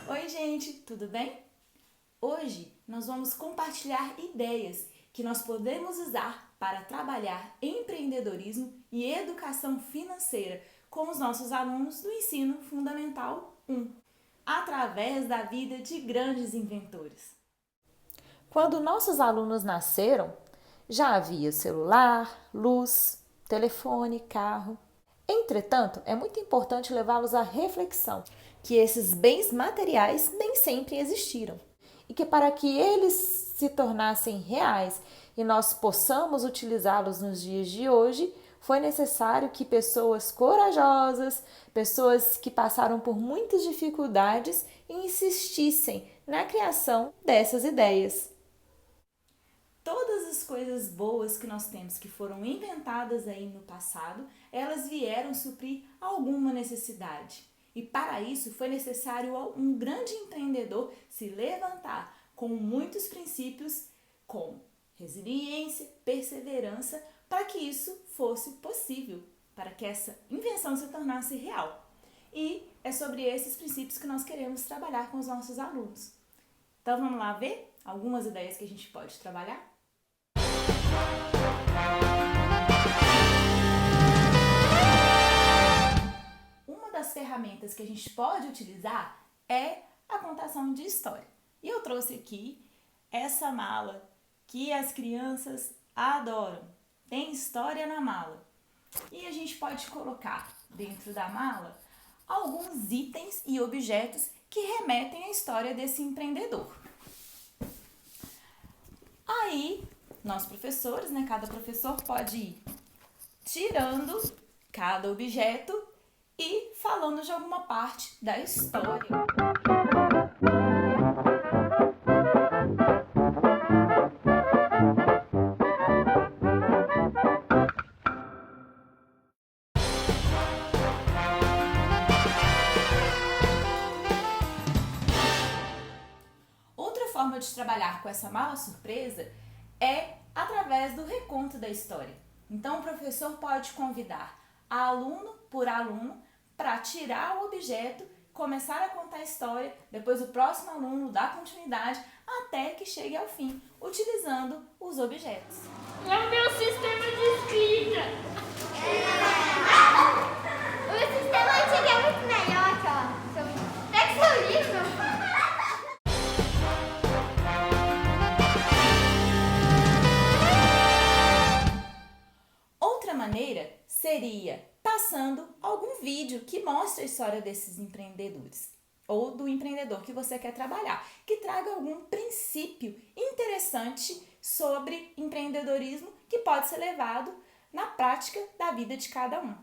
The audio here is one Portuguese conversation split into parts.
Oi, gente, tudo bem? Hoje nós vamos compartilhar ideias que nós podemos usar para trabalhar empreendedorismo e educação financeira com os nossos alunos do Ensino Fundamental 1, através da vida de grandes inventores. Quando nossos alunos nasceram, já havia celular, luz, telefone, carro. Entretanto, é muito importante levá-los à reflexão que esses bens materiais nem sempre existiram e que para que eles se tornassem reais e nós possamos utilizá-los nos dias de hoje, foi necessário que pessoas corajosas, pessoas que passaram por muitas dificuldades, insistissem na criação dessas ideias. Todas as coisas boas que nós temos que foram inventadas aí no passado, elas vieram suprir alguma necessidade. E para isso foi necessário um grande empreendedor se levantar com muitos princípios, como resiliência, perseverança, para que isso fosse possível, para que essa invenção se tornasse real. E é sobre esses princípios que nós queremos trabalhar com os nossos alunos. Então vamos lá ver algumas ideias que a gente pode trabalhar? Uma das ferramentas que a gente pode utilizar é a contação de história. E eu trouxe aqui essa mala que as crianças adoram. Tem história na mala. E a gente pode colocar dentro da mala alguns itens e objetos que remetem à história desse empreendedor. Aí, nós professores, cada professor pode ir tirando cada objeto e falando de alguma parte da história. Outra forma de trabalhar com essa mala surpresa é através do reconto da história. Então, o professor pode convidar aluno por aluno para tirar o objeto, começar a contar a história, depois o próximo aluno dá continuidade até que chegue ao fim, utilizando os objetos. É o meu sistema de escrita. O sistema antigo é muito melhor, ó. Pega seu livro. Outra maneira seria passando algum vídeo que mostre a história desses empreendedores ou do empreendedor que você quer trabalhar, que traga algum princípio interessante sobre empreendedorismo que pode ser levado na prática da vida de cada um.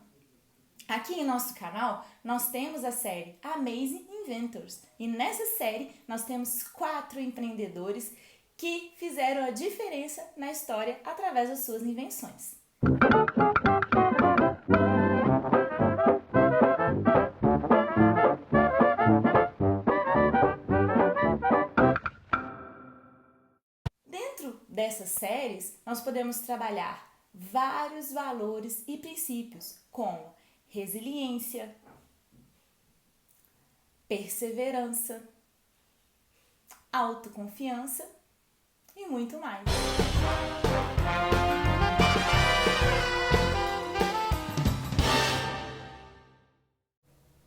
Aqui em nosso canal, nós temos a série Amazing Inventors e nessa série nós temos 4 empreendedores que fizeram a diferença na história através das suas invenções. Dentro dessas séries, nós podemos trabalhar vários valores e princípios, como resiliência, perseverança, autoconfiança e muito mais.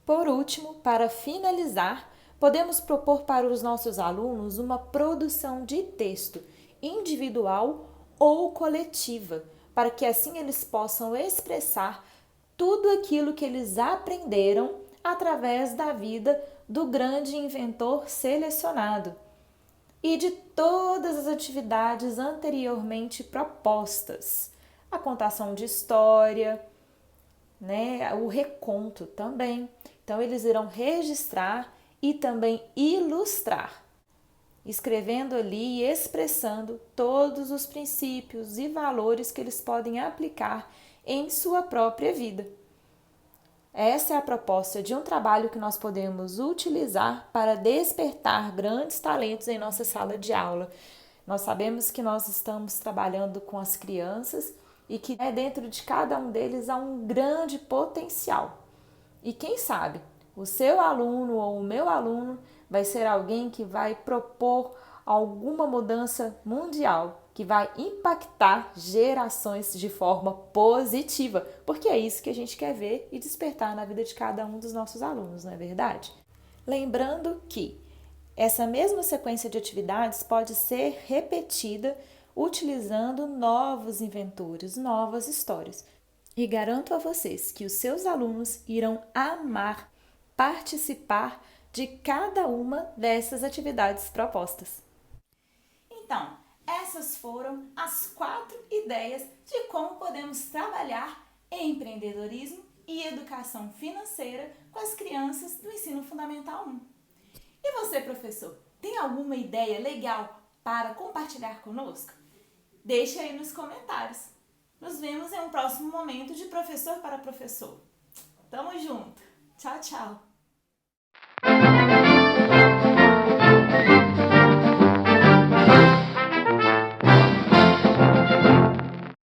Por último, para finalizar, podemos propor para os nossos alunos uma produção de texto individual ou coletiva, para que assim eles possam expressar tudo aquilo que eles aprenderam através da vida do grande inventor selecionado e de todas as atividades anteriormente propostas. A contação de história, o reconto também. Então, eles irão registrar e também ilustrar, escrevendo ali e expressando todos os princípios e valores que eles podem aplicar em sua própria vida. Essa é a proposta de um trabalho que nós podemos utilizar para despertar grandes talentos em nossa sala de aula. Nós sabemos que nós estamos trabalhando com as crianças e que dentro de cada um deles há um grande potencial. E quem sabe, O seu aluno ou o meu aluno vai ser alguém que vai propor alguma mudança mundial, que vai impactar gerações de forma positiva, porque é isso que a gente quer ver e despertar na vida de cada um dos nossos alunos, não é verdade? Lembrando que essa mesma sequência de atividades pode ser repetida utilizando novos inventores, novas histórias. E garanto a vocês que os seus alunos irão amar participar de cada uma dessas atividades propostas. Então, essas foram as 4 ideias de como podemos trabalhar empreendedorismo e educação financeira com as crianças do ensino fundamental 1. E você, professor, tem alguma ideia legal para compartilhar conosco? Deixe aí nos comentários. Nos vemos em um próximo momento de Professor para Professor. Tamo junto. Tchau, tchau.